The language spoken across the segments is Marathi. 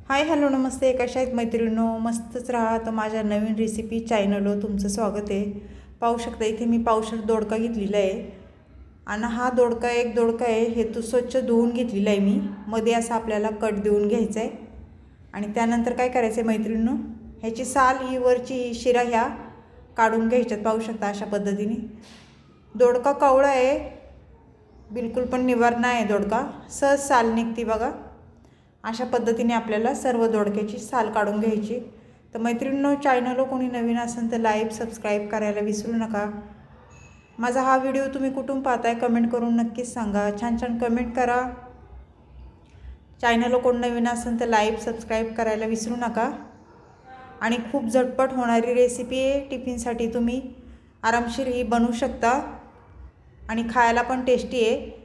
हाय हॅलो नमस्ते. कशा आहेत मैत्रिणींनो? मस्तच राहा. तर माझ्या नवीन रेसिपी चॅनलवर तुमचं स्वागत आहे. पाहू शकता इथे मी पावशेर दोडका घेतलेला आहे आणि हा दोडका एक दोडका आहे. हे तो स्वच्छ धुवून घेतलेला आहे मी. मध्ये असा आपल्याला कट देऊन घ्यायचा आहे आणि त्यानंतर काय करायचं आहे मैत्रिणींनो, ह्याची साल ही वरची ही शिरा ह्या काढून घ्यायच्यात. पाहू शकता अशा पद्धतीने. दोडका कवळा आहे, बिलकुल पण निवार नाही आहे दोडका, सहज साल निघते बघा. अशा पद्धतीने आपल्याला सर्व दोडक्याची साल काढून घ्यायची. तर मैत्रिणींनो, चॅनलला कोणी नवीन असेल तर लाईक सबस्क्राईब करायला विसरू नका. माझा हा व्हिडिओ तुम्ही कुठून पाहताय कमेंट करून नक्कीच सांगा. छान छान कमेंट करा. चॅनलला कोण नवीन असेल तर लाईक सबस्क्राईब करायला विसरू नका. आणि खूप झटपट होणारी रेसिपी आहे. टिफिनसाठी तुम्ही आरामशीर ही बनवू शकता आणि खायला पण टेस्टी आहे.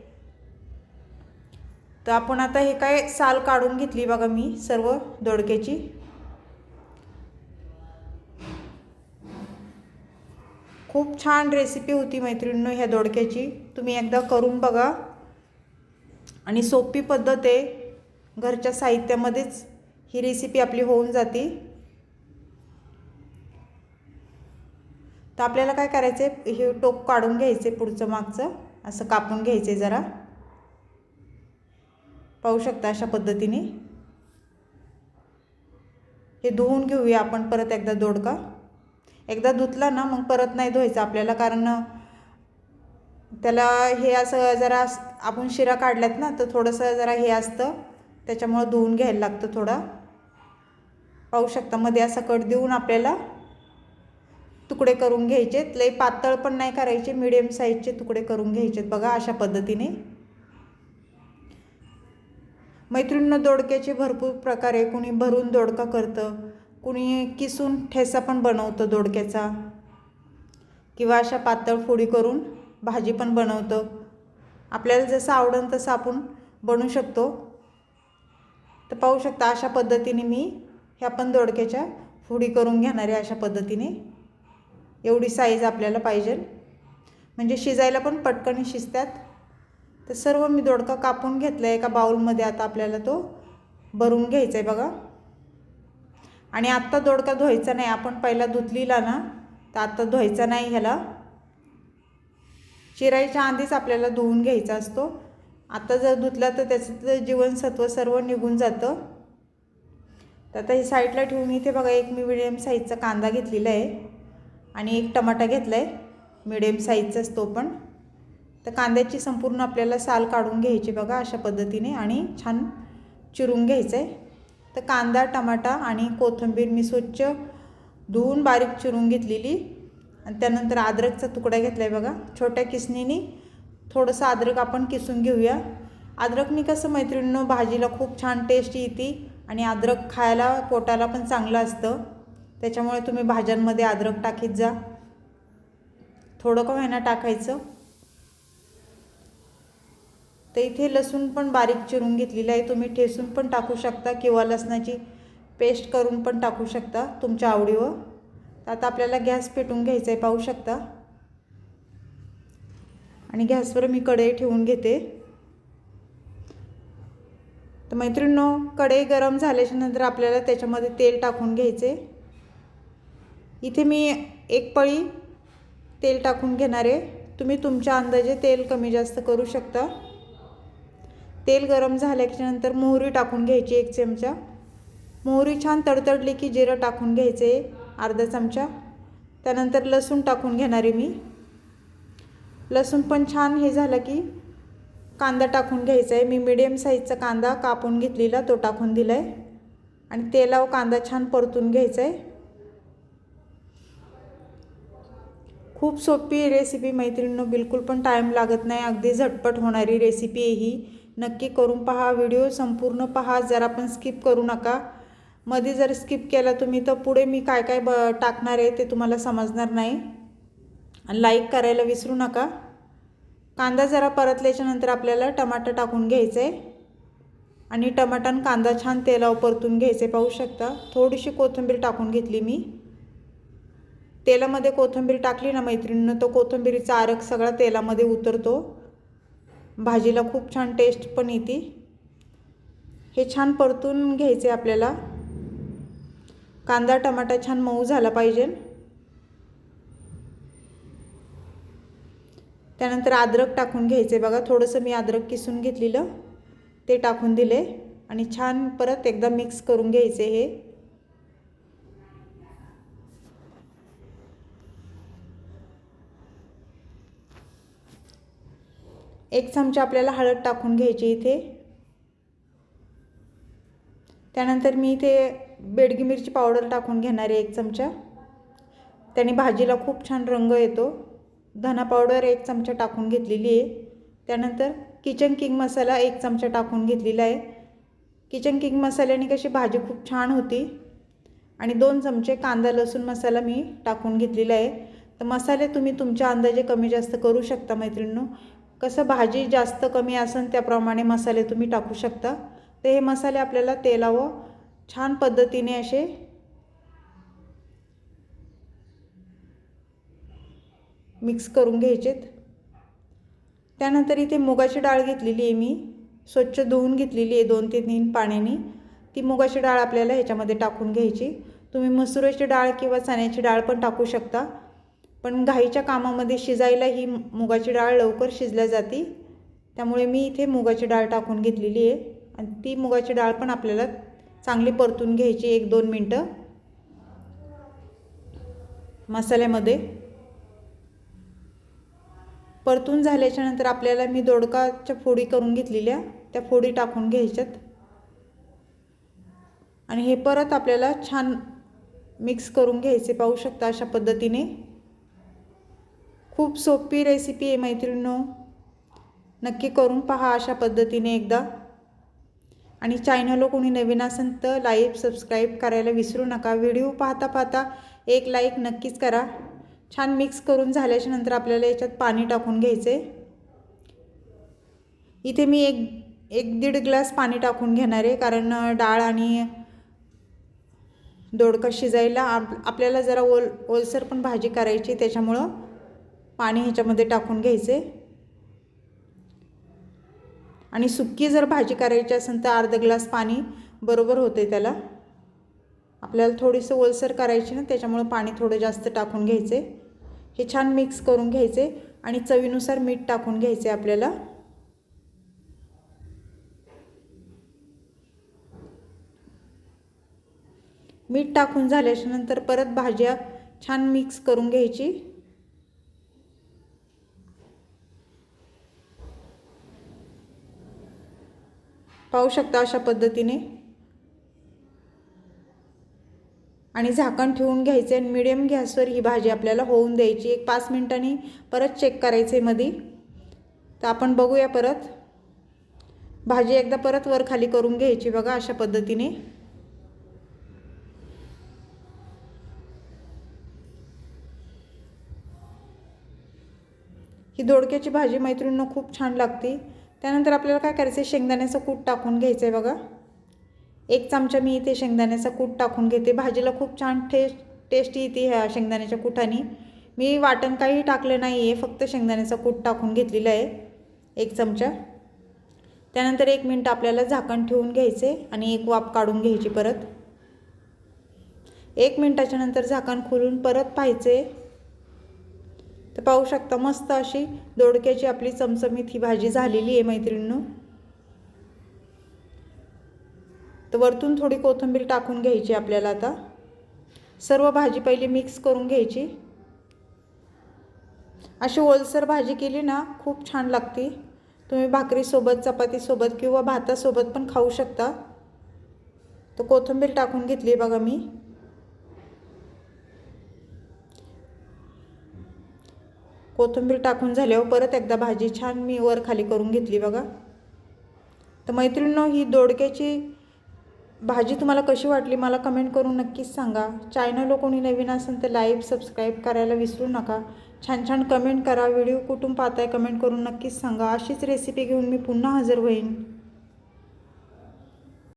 तर आपण आता हे काय साल काढून घेतली बघा मी सर्व दोडक्याची. खूप छान रेसिपी होती मैत्रिणींनो ह्या दोडक्याची. तुम्ही एकदा करून बघा आणि सोपी पद्धत आहे. घरच्या साहित्यामध्येच ही रेसिपी आपली होऊन जाते. तर आपल्याला काय करायचं आहे, हे टोक काढून घ्यायचे, पुढचं मागचं असं कापून घ्यायचे जरा. पाहू शकता अशा पद्धतीने. हे धुवून घेऊया आपण परत एकदा दोडका. एकदा धुतला ना मग परत नाही धुवायचा आपल्याला, कारण त्याला हे असं जरा आपण शिरा काढल्यात ना तर थोडंसं जरा हे असतं, त्याच्यामुळं धुवून घ्यायला लागतं थोडा. पाहू शकता मध्ये असा कट देऊन आपल्याला तुकडे करून घ्यायचे. लई पातळ पण नाही करायचे, मीडियम साईजचे तुकडे करून घ्यायचे बघा अशा पद्धतीने. मैत्रिणींनो, दोडक्याचे भरपूर प्रकार आहे. कुणी भरून दोडका करतं, कुणी किसून ठेसा पण बनवतं दोडक्याचा, किंवा अशा पातळ फोडी करून भाजी पण बनवतं. आपल्याला जसं आवडेल तसं आपण बनवू शकतो. तर पाहू शकता अशा पद्धतीने मी ह्या पण दोडक्याच्या फोडी करून घेणार आहे. अशा पद्धतीने एवढी साईज आपल्याला पाहिजे, म्हणजे शिजायला पण पटकन शिजतात. तर सर्व मी दोडका कापून घेतला आहे एका बाउलमध्ये. आता आपल्याला तो भरून घ्यायचा आहे बघा. आणि आत्ता दोडका धुवायचा नाही, आपण पहिला धुतलीला ना, तर आत्ता धुवायचा नाही. ह्याला चिरायच्या आधीच आपल्याला धुवून घ्यायचा असतो. आता जर धुतला तर त्याचं जीवनसत्व सर्व निघून जातं. तर आता हे साईडला ठेवून इथे बघा एक मी मिडियम साईजचा कांदा घेतलेला आहे आणि एक टमाटा घेतला आहे मिडियम साईजचाच तो पण. तर कांद्याची संपूर्ण आपल्याला साल काढून घ्यायची बघा अशा पद्धतीने आणि छान चिरून घ्यायचं आहे. तर कांदा, टमाटा आणि कोथिंबीर मी स्वच्छ धुवून बारीक चिरून घेतलेली. आणि त्यानंतर अद्रकचा तुकडा घेतला आहे बघा छोट्या किसणीने. थोडंसं अद्रक आपण किसून घेऊया. अद्रकनी कसं मैत्रिणींनो भाजीला खूप छान टेस्ट येते आणि अद्रक खायला पोटाला पण चांगलं असतं. त्याच्यामुळे तुम्ही भाज्यांमध्ये अद्रक टाकीत जा, थोडं का होईना टाकायचं. तर इथे लसूण पण बारीक चिरून घेतलेला आहे. तुम्ही ठेसून पण टाकू शकता किंवा लसणाची पेस्ट करून पण टाकू शकता तुमच्या आवडीवर. तर आता आपल्याला गॅस पेटवून घ्यायचा आहे पाहू शकता. आणि गॅसवर मी कढई ठेवून घेते. तर मैत्रिणींनो, कढई गरम झाल्याच्या नंतर आपल्याला त्याच्यामध्ये तेल टाकून घ्यायचे. इथे मी एक पळी तेल टाकून घेणार आहे. तुम्ही तुमच्या अंदाजे तेल कमी जास्त करू शकता. तेल गरम झाल्याच्यानंतर मोहरी टाकून घ्यायची 1 चमचा. मोहरी छान तडतडली की जिरं टाकून घ्यायचे अर्धा चमचा. त्यानंतर लसूण टाकून घेणार आहे मी. लसूण पण छान हे झालं की कांदा टाकून घ्यायचा आहे. मी मिडियम साईजचा कांदा कापून घेतलेला तो टाकून दिला आहे आणि तेलावर कांदा छान परतून घ्यायचा आहे. खूप सोपी रेसिपी मैत्रिणींनो, बिलकुल पण टाईम लागत नाही, अगदी झटपट होणारी रेसिपी आहे ही. नक्की करून पहा. व्हिडिओ संपूर्ण पहा, जरा पण स्किप करू नका. मध्ये जर स्किप केला तुम्ही तर पुढे मी काय काय टाकणार आहे ते तुम्हाला समजणार नाही. आणि लाईक करायला विसरू नका. कांदा जरा परतल्याच्या नंतर आपल्याला टमाटर टाकून घ्यायचं आहे आणि टमाटा आणि कांदा छान तेलावर परतून घ्यायचे. पाहू शकता थोडीशी कोथिंबीर टाकून घेतली मी. तेलामध्ये कोथिंबीर टाकली ना मैत्रिणींनो, तो कोथिंबीरीचा अर्क सगळा तेलामध्ये उतरतो. भाजीला खूप छान टेस्ट पण येते. हे छान परतून घ्यायचे आपल्याला. कांदा टमाटा छान मऊ झाला पाहिजे. त्यानंतर अद्रक टाकून घ्यायचे बघा. थोडंसं मी अद्रक किसून घेतलेलं ते टाकून दिले आणि छान परत एकदा मिक्स करून घ्यायचे. हे एक चमचा आपल्याला हळद टाकून घ्यायची इथे. त्यानंतर मी इथे बेडगी मिरची पावडर टाकून घेणार आहे 1 चमचा. त्याने भाजीला खूप छान रंग येतो. धना पावडर 1 चमचा टाकून घेतलेली आहे. त्यानंतर किचन किंग मसाला 1 चमचा टाकून घेतलेला आहे. किचन किंग मसाल्याने कशी भाजी खूप छान होती. आणि 2 चमचे कांदा लसूण मसाला मी टाकून घेतलेला आहे. तर मसाले तुम्ही तुमच्या अंदाजे कमी जास्त करू शकता मैत्रिणींनो. कसं भाजी जास्त कमी असेल त्याप्रमाणे मसाले तुम्ही टाकू शकता. तर हे मसाले आपल्याला तेलावर छान पद्धतीने असे मिक्स करून घ्यायचेत. त्यानंतर इथे मुगाची डाळ घेतलेली आहे मी. स्वच्छ धुवून घेतलेली आहे 2 ते 3 पाण्याने. ती मुगाची डाळ आपल्याला ह्याच्यामध्ये टाकून घ्यायची. तुम्ही मसुराची डाळ किंवा चण्याची डाळ पण टाकू शकता. पण घाईच्या कामामध्ये शिजायला ही मुगाची डाळ लवकर शिजल्या जाते. त्यामुळे मी इथे मुगाची डाळ टाकून घेतलेली आहे. आणि ती मुगाची डाळ पण आपल्याला चांगली परतून घ्यायची 1-2 मिनटं मसाल्यामध्ये. परतून झाल्याच्या नंतर आपल्याला मी दोडकाच्या फोडी करून घेतलेल्या त्या फोडी टाकून घ्यायच्यात. आणि हे परत आपल्याला छान मिक्स करून घ्यायचे. पाहू शकता अशा पद्धतीने. खूप सोपी रेसिपी आहे मैत्रिणींनो. नक्की करून पहा अशा पद्धतीने एकदा. आणि चॅनलला कोणी नवीन असेल तर लाईक सबस्क्राईब करायला विसरू नका. व्हिडिओ पाहता पाहता एक लाईक नक्कीच करा. छान मिक्स करून झाल्याच्या नंतर आपल्याला याच्यात पाणी टाकून घ्यायचे. इथे मी एक दीड ग्लास पाणी टाकून घेणार आहे. कारण डाळ आणि दोडका शिजायला आपल्याला जरा ओलसर पण भाजी करायची. त्याच्यामुळं पाणी ह्याच्यामध्ये टाकून घ्यायचे. आणि सुक्की जर भाजी करायची असेल तर अर्धा ग्लास पाणी बरोबर होते त्याला. आपल्याला थोडीसं ओलसर करायची ना, त्याच्यामुळे पाणी थोडं जास्त टाकून घ्यायचे. हे छान मिक्स करून घ्यायचे. आणि चवीनुसार मीठ टाकून घ्यायचे आपल्याला. मीठ टाकून झाल्याच्या नंतर परत भाज्या छान मिक्स करून घ्यायची. पाहू शकता अशा पद्धतीने. आणि झाकण ठेवून घ्यायचे आणि मीडियम गॅसवर ही भाजी आपल्याला होऊन द्यायची. 1-5 मिनिटांनी परत चेक करायचे मध्ये. तर आपण बघूया परत. भाजी एकदा परत वर खाली करून घ्यायची बघा अशा पद्धतीने. ही दोडक्याची भाजी मैत्रिणींनो खूप छान लागते. त्यानंतर आपल्याला काय करायचं, शेंगदाण्याचं कूट टाकून घ्यायचं आहे बघा. 1 चमचा मी इथे शेंगदाण्याचा कूट टाकून घेते. भाजीला खूप छान टेस्टी येते ह्या शेंगदाण्याच्या कुटाने. मी वाटण काही टाकलं नाही आहे, फक्त शेंगदाण्याचा कूट टाकून घेतलेला आहे 1 चमचा. त्यानंतर 1 मिनिट आपल्याला झाकण ठेवून घ्यायचे आणि एक वाफ काढून घ्यायची परत. 1 मिनिटाच्या नंतर झाकण खोलून परत पाहायचे. तर पाहू शकता मस्त अशी दोडक्याची आपली चमचमीत ही भाजी झालेली आहे मैत्रिणींनो. तर वरतून थोडी कोथिंबीर टाकून घ्यायची आपल्याला. आता सर्व भाजी पहिली मिक्स करून घ्यायची. अशी ओलसर भाजी केली ना खूप छान लागते. तुम्ही भाकरीसोबत चपातीसोबत किंवा भातासोबत पण खाऊ शकता. तर कोथिंबीर टाकून घेतली बघा मी. कोथिंबीर टाकून झाल्यावर परत एकदा भाजी छान मी वर खाली करून घेतली बघा. तर मैत्रिणींनो ही दोडक्याची भाजी तुम्हाला कशी वाटली मला कमेंट करून नक्कीच सांगा. चॅनलला कोणी नवीन असेल तर लाईक सबस्क्राईब करायला विसरू नका. छान छान कमेंट करा. व्हिडिओ कुठून पाहताय कमेंट करून नक्कीच सांगा. अशीच रेसिपी घेऊन मी पुन्हा हजर होईन.